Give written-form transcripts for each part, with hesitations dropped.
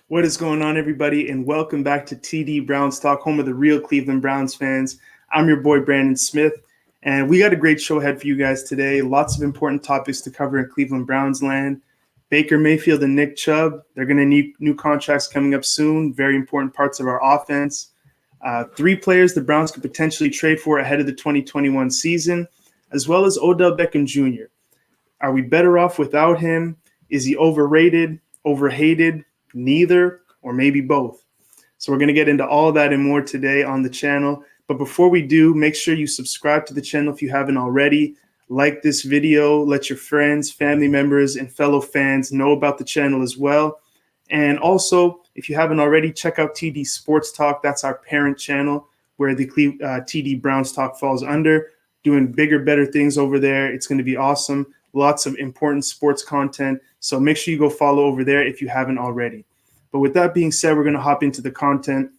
What is going on, everybody, and welcome back to TD Browns Talk, home of the real Cleveland Browns fans. I'm your boy, Brandon Smith, and we got a great show ahead for you guys today. Lots of important topics to cover in Cleveland Browns land. Baker Mayfield and Nick Chubb, they're going to need new contracts coming up soon, very important parts of our offense. Three players the Browns could potentially trade for ahead of the 2021 season, as well as Odell Beckham Jr. Are we better off without him? Is he overrated, overhated? Neither, or maybe both. So we're going to get into all of that and more today on the channel. But before we do, make sure you subscribe to the channel if you haven't already. Like this video, let your friends, family members, and fellow fans know about the channel as well. And also, if you haven't already, check out TD Sports Talk. That's our parent channel where the TD Browns Talk falls under. Doing bigger, better things over there. It's going to be awesome. Lots of important sports content. So make sure you go follow over there if you haven't already. But with that being said, we're going to hop into the content.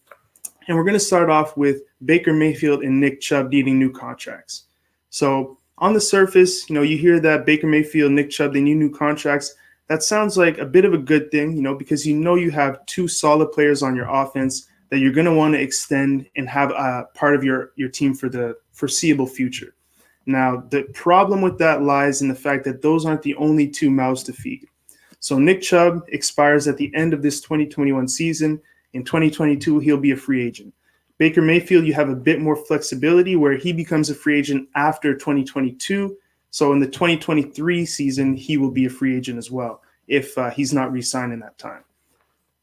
And we're going to start off with Baker Mayfield and Nick Chubb needing new contracts. So on the surface, you hear that Baker Mayfield, Nick Chubb, they need new contracts. That sounds like a bit of a good thing, because you have two solid players on your offense that you're going to want to extend and have a part of your team for the foreseeable future. Now, the problem with that lies in the fact that those aren't the only two mouths to feed. So Nick Chubb expires at the end of this 2021 season. In 2022, he'll be a free agent. Baker Mayfield, you have a bit more flexibility where he becomes a free agent after 2022. So in the 2023 season, he will be a free agent as well if he's not re-signed in that time.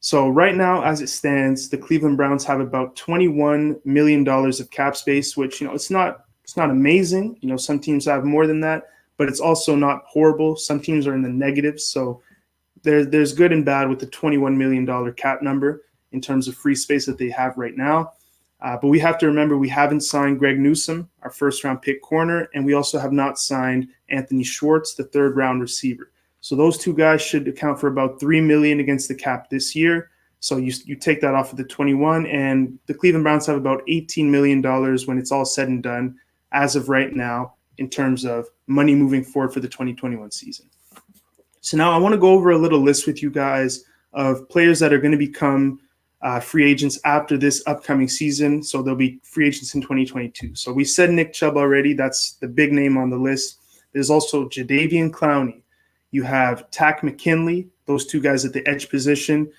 So right now, as it stands, the Cleveland Browns have about $21 million of cap space, which, it's not amazing. Some teams have more than that, but it's also not horrible. Some teams are in the negatives. So there's good and bad with the $21 million cap number in terms of free space that they have right now. But we have to remember we haven't signed Greg Newsome, our first-round pick corner, and we also have not signed Anthony Schwartz, the third-round receiver. So those two guys should account for about $3 million against the cap this year. So you take that off of the 21, and the Cleveland Browns have about $18 million when it's all said and done as of right now in terms of money moving forward for the 2021 season. So now I want to go over a little list with you guys of players that are going to become free agents after this upcoming season. So they'll be free agents in 2022. So we said Nick Chubb already. That's the big name on the list. There's also Jadeveon Clowney. You have Tack McKinley, those two guys at the edge position.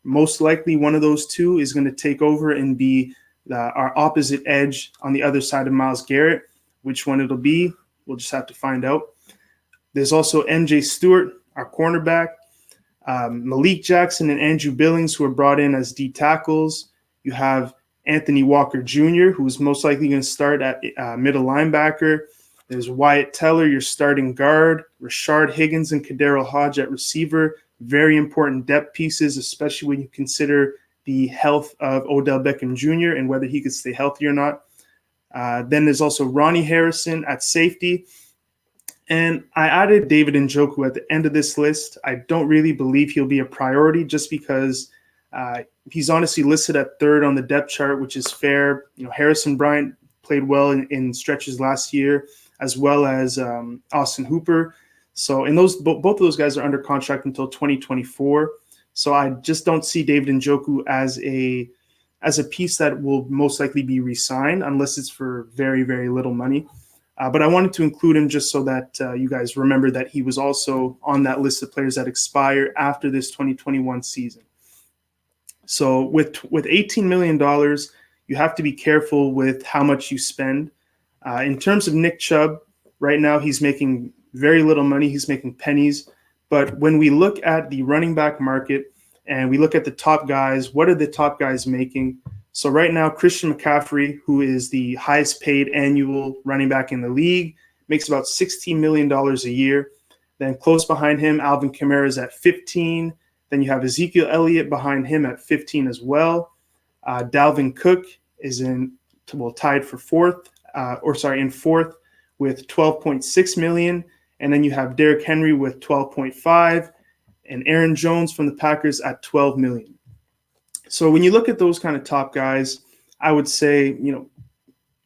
Most likely one of those two is going to take over and be our opposite edge on the other side of Myles Garrett. Which one it'll be, we'll just have to find out. There's also MJ Stewart, our cornerback. Malik Jackson and Andrew Billings, who are brought in as D tackles. You have Anthony Walker Jr., who's most likely going to start at middle linebacker. There's Wyatt Teller, your starting guard. Rashard Higgins and Kadero Hodge at receiver. Very important depth pieces, especially when you consider the health of Odell Beckham Jr. and whether he could stay healthy or not. Then there's also Ronnie Harrison at safety. And I added David Njoku at the end of this list. I don't really believe he'll be a priority just because he's honestly listed at third on the depth chart, which is fair. Harrison Bryant played well in stretches last year, as well as Austin Hooper. So, and both of those guys are under contract until 2024. So I just don't see David Njoku as a piece that will most likely be re-signed unless it's for very, very little money. But I wanted to include him just so that you guys remember that he was also on that list of players that expire after this 2021 season. So with $18 million, you have to be careful with how much you spend. In terms of Nick Chubb, right now he's making very little money. He's making pennies. But when we look at the running back market and we look at the top guys, what are the top guys making? So right now, Christian McCaffrey, who is the highest paid annual running back in the league, makes about $16 million a year. Then close behind him, Alvin Kamara is at 15. Then you have Ezekiel Elliott behind him at 15 as well. Dalvin Cook is tied for in fourth with 12.6 million. And then you have Derrick Henry with 12.5 and Aaron Jones from the Packers at 12 million. So when you look at those kind of top guys, I would say,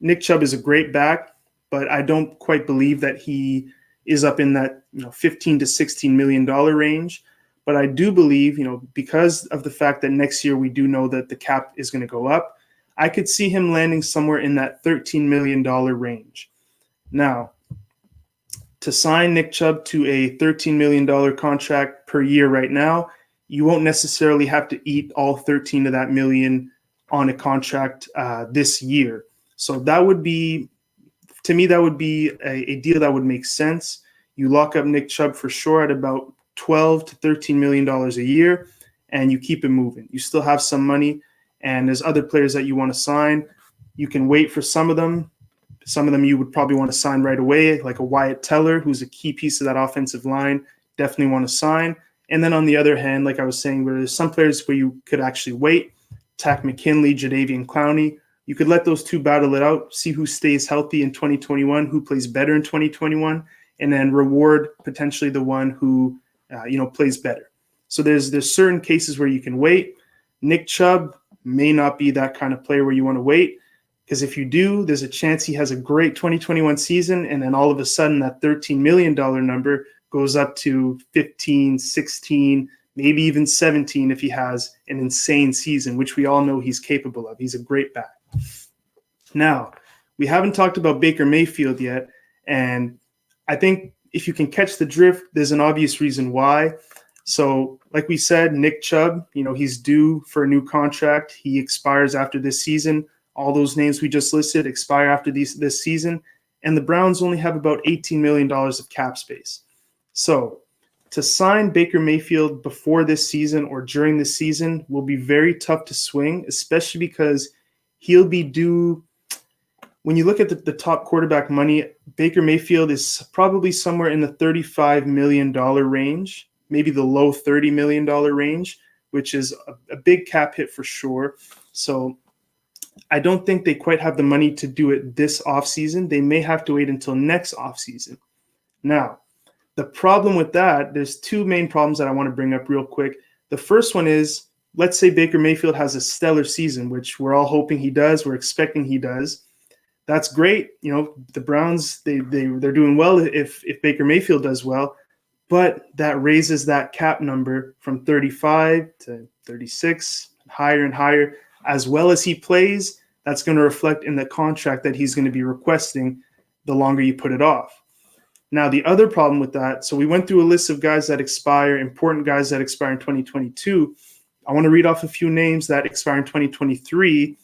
Nick Chubb is a great back, but I don't quite believe that he is up in that, $15 to $16 million range. But I do believe, because of the fact that next year we do know that the cap is going to go up, I could see him landing somewhere in that $13 million range. Now, to sign Nick Chubb to a $13 million contract per year right now, you won't necessarily have to eat all 13 of that million on a contract this year. So that would be, to me, that would be a deal that would make sense. You lock up Nick Chubb for sure at about $12 to $13 million a year, and you keep it moving. You still have some money, and there's other players that you want to sign. You can wait for some of them. Some of them you would probably want to sign right away, like a Wyatt Teller, who's a key piece of that offensive line. Definitely want to sign. And then on the other hand, like I was saying, where there's some players where you could actually wait. Takk McKinley, Jadeveon Clowney. You could let those two battle it out, see who stays healthy in 2021, who plays better in 2021, and then reward potentially the one who plays better. So there's certain cases where you can wait. Nick Chubb may not be that kind of player where you want to wait, because if you do, there's a chance he has a great 2021 season, and then all of a sudden that $13 million number goes up to 15, 16, maybe even 17 if he has an insane season, which we all know he's capable of. He's a great back. Now, we haven't talked about Baker Mayfield yet, and I think if you can catch the drift, there's an obvious reason why. So, like we said, Nick Chubb, he's due for a new contract. He expires after this season. All those names we just listed expire after this season, and the Browns only have about $18 million of cap space. So, to sign Baker Mayfield before this season or during this season will be very tough to swing, especially because he'll be due. When you look at the top quarterback money, Baker Mayfield is probably somewhere in the $35 million range, maybe the low $30 million range, which is a big cap hit for sure. So I don't think they quite have the money to do it this offseason. They may have to wait until next offseason. Now, the problem with that, there's two main problems that I want to bring up real quick. The first one is, let's say Baker Mayfield has a stellar season, which we're all hoping he does. We're expecting he does. That's great. The Browns, they're doing well if Baker Mayfield does well, but that raises that cap number from 35 to 36, higher and higher. As well as he plays, that's going to reflect in the contract that he's going to be requesting the longer you put it off. Now, the other problem with that, so we went through a list of guys that expire, important guys that expire in 2022. I want to read off a few names that expire in 2023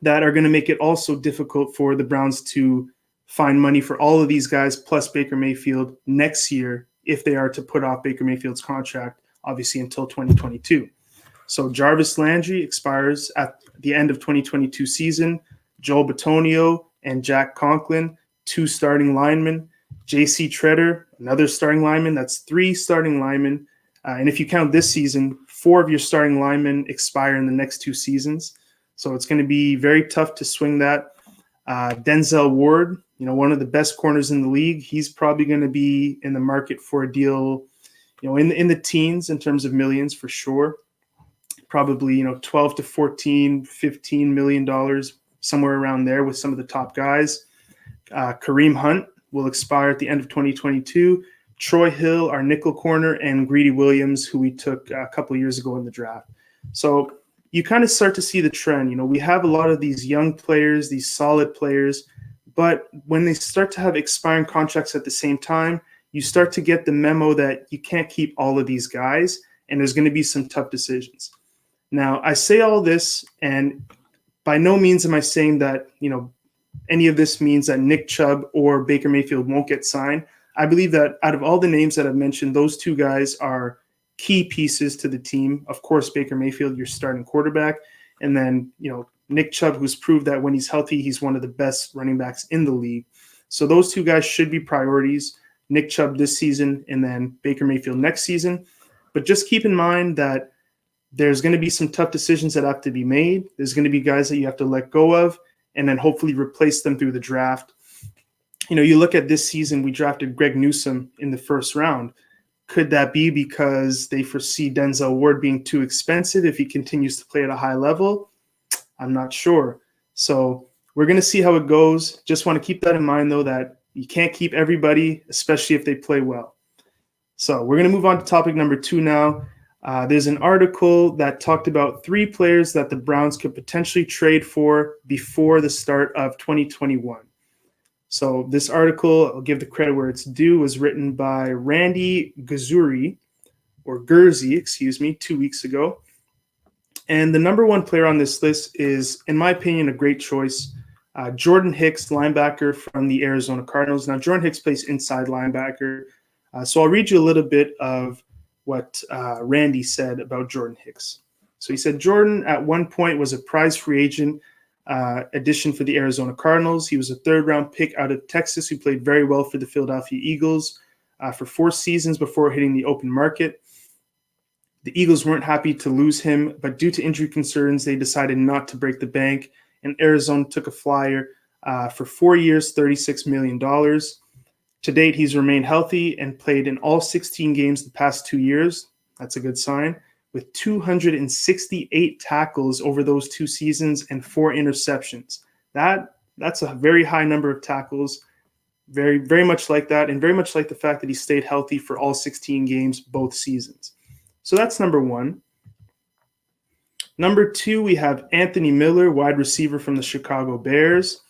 that are going to make it also difficult for the Browns to find money for all of these guys plus Baker Mayfield next year if they are to put off Baker Mayfield's contract, obviously until 2022. So Jarvis Landry expires at the end of 2022 season. Joel Bitonio and Jack Conklin, 2 starting linemen. J.C. Treader, another starting lineman. That's 3 starting linemen. And if you count this season, 4 of your starting linemen expire in the next 2 seasons. So it's going to be very tough to swing that. Denzel Ward, one of the best corners in the league. He's probably going to be in the market for a deal, in the teens in terms of millions for sure. Probably, 12 to 14, $15 million, somewhere around there with some of the top guys. Kareem Hunt will expire at the end of 2022. Troy Hill, our nickel corner, and Greedy Williams, who we took a couple of years ago in the draft. So you kind of start to see the trend. We have a lot of these young players, these solid players, but when they start to have expiring contracts at the same time, you start to get the memo that you can't keep all of these guys, and there's going to be some tough decisions. Now, I say all this, and by no means am I saying that, any of this means that Nick Chubb or Baker Mayfield won't get signed. I believe that out of all the names that I've mentioned, those 2 guys are key pieces to the team. Of course, Baker Mayfield, your starting quarterback, and then, Nick Chubb, who's proved that when he's healthy, he's one of the best running backs in the league. So those 2 guys should be priorities, Nick Chubb this season and then Baker Mayfield next season. But just keep in mind that there's going to be some tough decisions that have to be made. There's going to be guys that you have to let go of and then hopefully replace them through the draft. You look at this season, we drafted Greg Newsome in the first round. Could that be because they foresee Denzel Ward being too expensive if he continues to play at a high level? I'm not sure. So we're going to see how it goes. Just want to keep that in mind, though, that you can't keep everybody, especially if they play well. So we're going to move on to topic number 2 now. There's an article that talked about 3 players that the Browns could potentially trade for before the start of 2021. So this article, I'll give the credit where it's due, was written by Randy Gersey, 2 weeks ago. And the number 1 player on this list is, in my opinion, a great choice. Jordan Hicks, linebacker from the Arizona Cardinals. Now, Jordan Hicks plays inside linebacker. So I'll read you a little bit of what Randy said about Jordan Hicks. So he said, Jordan at one point was a prize free agent addition for the Arizona Cardinals. He was a 3rd-round pick out of Texas who played very well for the Philadelphia Eagles for 4 seasons before hitting the open market. The Eagles weren't happy to lose him, but due to injury concerns, they decided not to break the bank, and Arizona took a flyer for 4 years, $36 million. To date, he's remained healthy and played in all 16 games the past 2 years. That's a good sign, with 268 tackles over those 2 seasons and 4 interceptions. That's a very high number of tackles, very, very much like that, and very much like the fact that he stayed healthy for all 16 games both seasons. So that's number 1. Number 2, we have Anthony Miller, wide receiver from the Chicago Bears.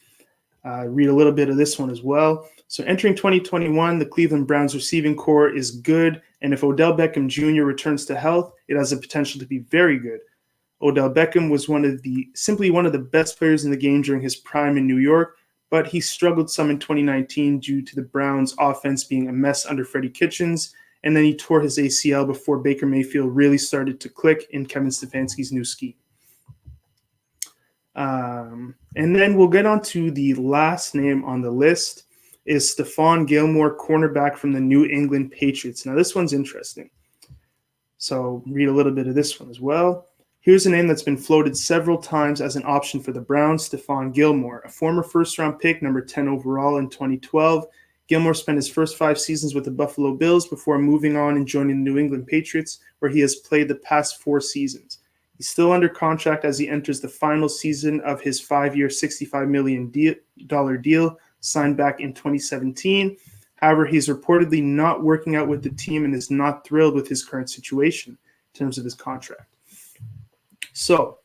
Read a little bit of this one as well. So entering 2021, the Cleveland Browns receiving core is good, and if Odell Beckham Jr. returns to health, it has the potential to be very good. Odell Beckham was simply one of the best players in the game during his prime in New York, but he struggled some in 2019 due to the Browns' offense being a mess under Freddie Kitchens, and then he tore his ACL before Baker Mayfield really started to click in Kevin Stefanski's new scheme. And then we'll get on to the last name on the list is Stephon Gilmore, cornerback from the New England Patriots. Now, this one's interesting. So read a little bit of this one as well. Here's a name that's been floated several times as an option for the Browns, Stephon Gilmore, a former first-round pick, number 10 overall in 2012. Gilmore spent his first 5 seasons with the Buffalo Bills before moving on and joining the New England Patriots, where he has played the past 4 seasons. He's still under contract as he enters the final season of his 5-year, $65 million deal signed back in 2017. However, he's reportedly not working out with the team and is not thrilled with his current situation in terms of his contract. So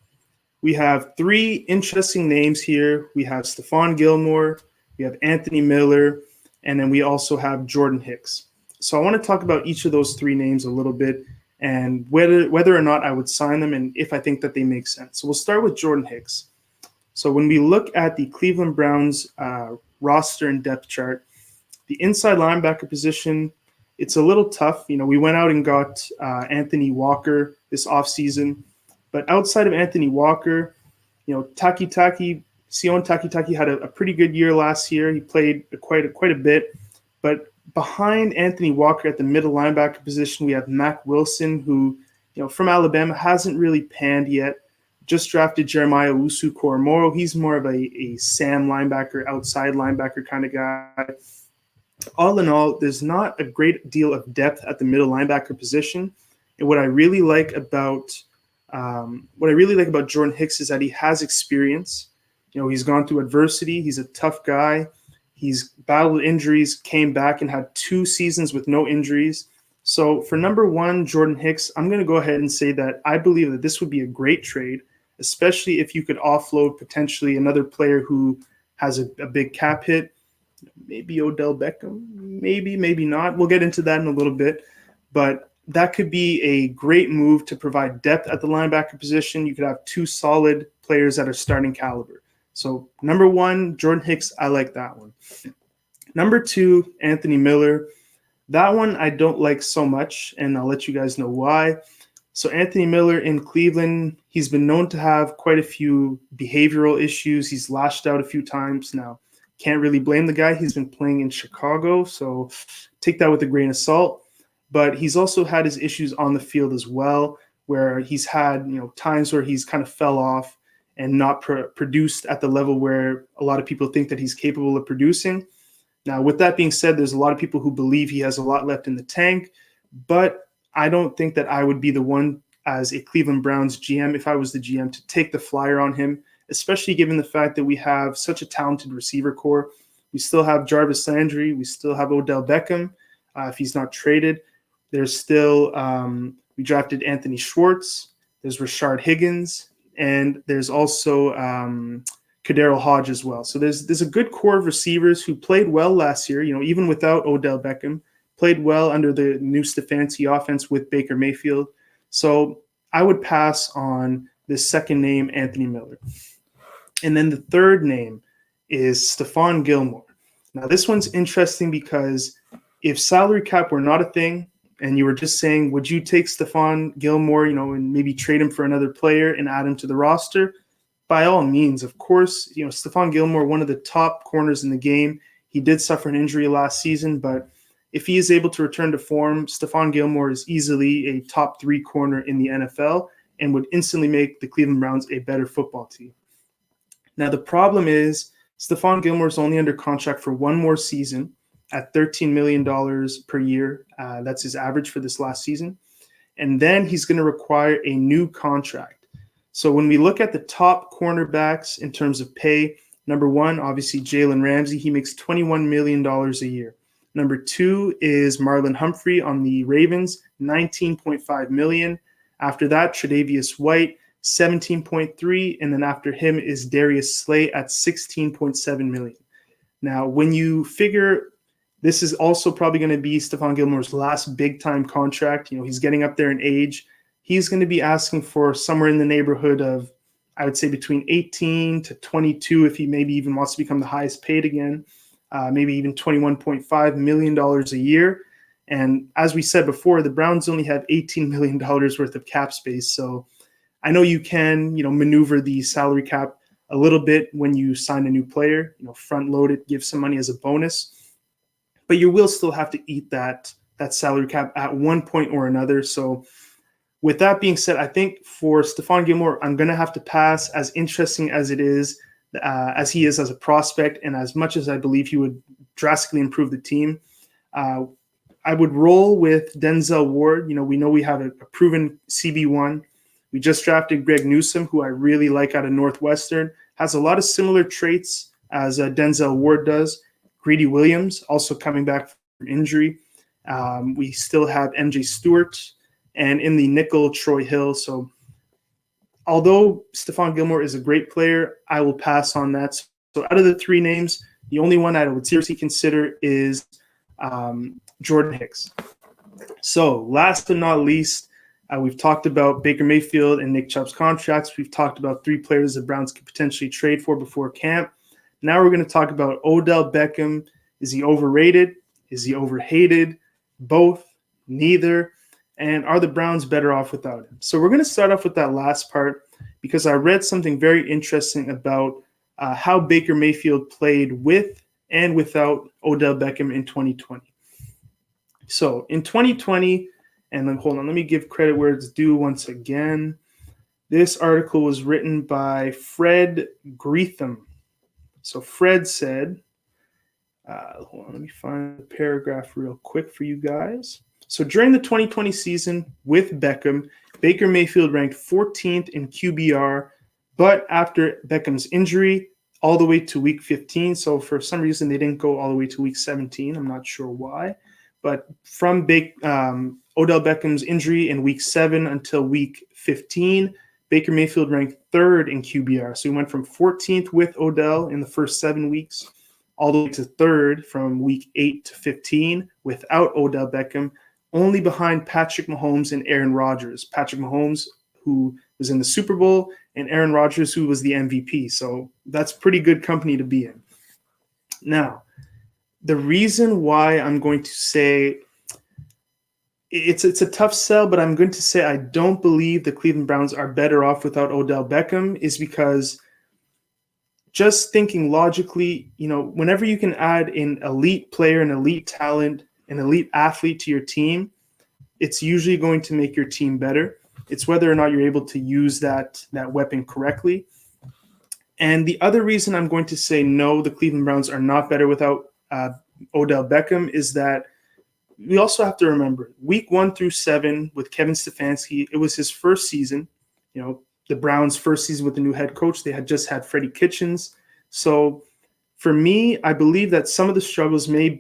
we have 3 interesting names here. We have Stephon Gilmore, we have Anthony Miller, and then we also have Jordan Hicks. So I want to talk about each of those 3 names a little bit and whether or not I would sign them and if I think that they make sense. So we'll start with Jordan Hicks. So when we look at the Cleveland Browns roster and depth chart, the inside linebacker position, it's a little tough. We went out and got Anthony Walker this offseason. But outside of Anthony Walker, Sione Takitaki had a pretty good year last year. He played quite a bit. But behind Anthony Walker at the middle linebacker position, we have Mack Wilson, who, from Alabama, hasn't really panned yet. Just drafted Jeremiah Owusu-Koramoah. He's more of a Sam linebacker, outside linebacker kind of guy. All in all, there's not a great deal of depth at the middle linebacker position. And what I really like about Jordan Hicks is that he has experience. He's gone through adversity. He's a tough guy. He's battled injuries, came back and had 2 seasons with no injuries. So for number 1, Jordan Hicks, I'm going to go ahead and say that I believe that this would be a great trade, especially if you could offload potentially another player who has a big cap hit. Maybe Odell Beckham, maybe not. We'll get into that in a little bit. But that could be a great move to provide depth at the linebacker position. You could have 2 solid players that are starting caliber. So number 1, Jordan Hicks, I like that one. Number 2, Anthony Miller. That one I don't like so much, and I'll let you guys know why. So Anthony Miller in Cleveland, he's been known to have quite a few behavioral issues. He's lashed out a few times. Now, can't really blame the guy. He's been playing in Chicago, so take that with a grain of salt. But he's also had his issues on the field as well, where he's had times where he's kind of fell off and not produced at the level where a lot of people think that he's capable of producing. Now, with that being said, there's a lot of people who believe he has a lot left in the tank, but I don't think that I would be the one as a Cleveland Browns GM, if I was the GM, to take the flyer on him, especially given the fact that we have such a talented receiver core. We still have Jarvis Landry. We still have Odell Beckham if he's not traded. There's still we drafted Anthony Schwartz. There's Rashard Higgins, and there's also Kadero Hodge as well. So there's a good core of receivers who played well last year. Even without Odell Beckham, played well under the new Stefanski offense with Baker Mayfield. So I would pass on the second name, Anthony Miller. And then the third name is Stephon Gilmore. Now, this one's interesting because if salary cap were not a thing and you were just saying, would you take Stephon Gilmore, and maybe trade him for another player and add him to the roster? By all means, of course. Stephon Gilmore, one of the top corners in the game. He did suffer an injury last season, but if he is able to return to form, Stephon Gilmore is easily a top 3 corner in the NFL and would instantly make the Cleveland Browns a better football team. Now, the problem is Stephon Gilmore is only under contract for one more season at $13 million per year. That's his average for this last season. And then he's going to require a new contract. So when we look at the top cornerbacks in terms of pay, number one, obviously Jalen Ramsey. He makes $21 million a year. Number 2 is Marlon Humphrey on the Ravens, $19.5 million. After that, Tre'Davious White, $17.3, and then after him is Darius Slay at $16.7 million. Now, when you figure this is also probably going to be Stephon Gilmore's last big-time contract, he's getting up there in age. He's going to be asking for somewhere in the neighborhood of, I would say, between 18 to 22 if he maybe even wants to become the highest paid again. Maybe even $21.5 million a year. And as we said before, the Browns only have $18 million worth of cap space. So I know you can, maneuver the salary cap a little bit when you sign a new player, front load it, give some money as a bonus. But you will still have to eat that salary cap at one point or another. So with that being said, I think for Stephon Gilmore, I'm going to have to pass. As interesting as it is, as he is as a prospect, and as much as I believe he would drastically improve the team, I would roll with Denzel Ward. We know we have a proven CB1. We just drafted Greg Newsome, who I really like out of Northwestern. Has a lot of similar traits as Denzel Ward does. Greedy Williams, also coming back from injury. We still have MJ Stewart, and in the nickel, Troy Hill. So although Stephon Gilmore is a great player, I will pass on that. So out of the 3 names, the only one I would seriously consider is Jordan Hicks. So last but not least, we've talked about Baker Mayfield and Nick Chubb's contracts. We've talked about 3 players the Browns could potentially trade for before camp. Now we're going to talk about Odell Beckham. Is he overrated? Is he overhated? Both? Neither? And are the Browns better off without him? So we're going to start off with that last part because I read something very interesting about how Baker Mayfield played with and without Odell Beckham in 2020. So in 2020, and then hold on, let me give credit where it's due once again. This article was written by Fred Greetham. So Fred said, hold on, let me find the paragraph real quick for you guys. So during the 2020 season with Beckham, Baker Mayfield ranked 14th in QBR, but after Beckham's injury, all the way to week 15. So for some reason, they didn't go all the way to week 17. I'm not sure why. But from Odell Beckham's injury in week 7 until week 15, Baker Mayfield ranked 3rd in QBR. So he went from 14th with Odell in the first 7 weeks, all the way to 3rd from week 8 to 15 without Odell Beckham, only behind Patrick Mahomes and Aaron Rodgers. Patrick Mahomes, who was in the Super Bowl, and Aaron Rodgers, who was the MVP. So that's pretty good company to be in. Now, the reason why I'm going to say it's a tough sell, but I'm going to say I don't believe the Cleveland Browns are better off without Odell Beckham is because just thinking logically, whenever you can add an elite player, an elite talent, an elite athlete to your team, it's usually going to make your team better. It's whether or not you're able to use that weapon correctly. And the other reason I'm going to say no, the Cleveland Browns are not better without Odell Beckham is that we also have to remember week 1 through 7 with Kevin Stefanski, it was his first season, the Browns' first season with the new head coach. They had just had Freddie Kitchens. So for me, I believe that some of the struggles may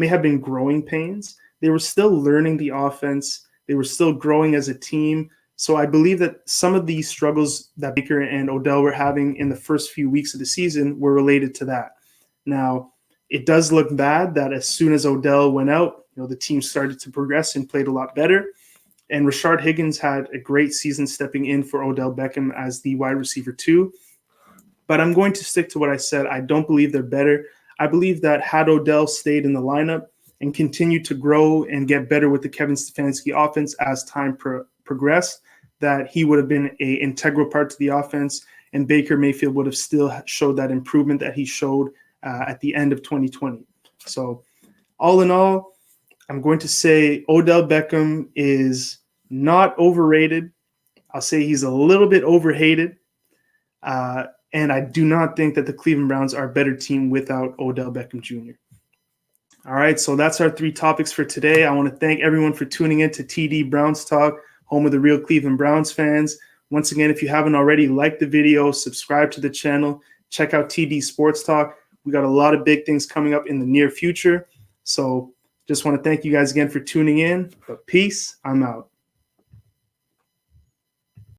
have been growing pains. they were still learning the offense. They were still growing as a team. So I believe that some of these struggles that Baker and Odell were having in the first few weeks of the season were related to that. Now, it does look bad that as soon as Odell went out, the team started to progress and played a lot better. And Rashard Higgins had a great season stepping in for Odell Beckham as the wide receiver 2. But I'm going to stick to what I said. I don't believe they're better. I believe that had Odell stayed in the lineup and continued to grow and get better with the Kevin Stefanski offense as time progressed, that he would have been an integral part to the offense, and Baker Mayfield would have still showed that improvement that he showed at the end of 2020. So all in all, I'm going to say Odell Beckham is not overrated. I'll say he's a little bit overhated. And I do not think that the Cleveland Browns are a better team without Odell Beckham Jr. All right, so that's our 3 topics for today. I want to thank everyone for tuning in to TD Browns Talk, home of the real Cleveland Browns fans. Once again, if you haven't already, like the video, subscribe to the channel, check out TD Sports Talk. We got a lot of big things coming up in the near future. So just want to thank you guys again for tuning in. But peace, I'm out.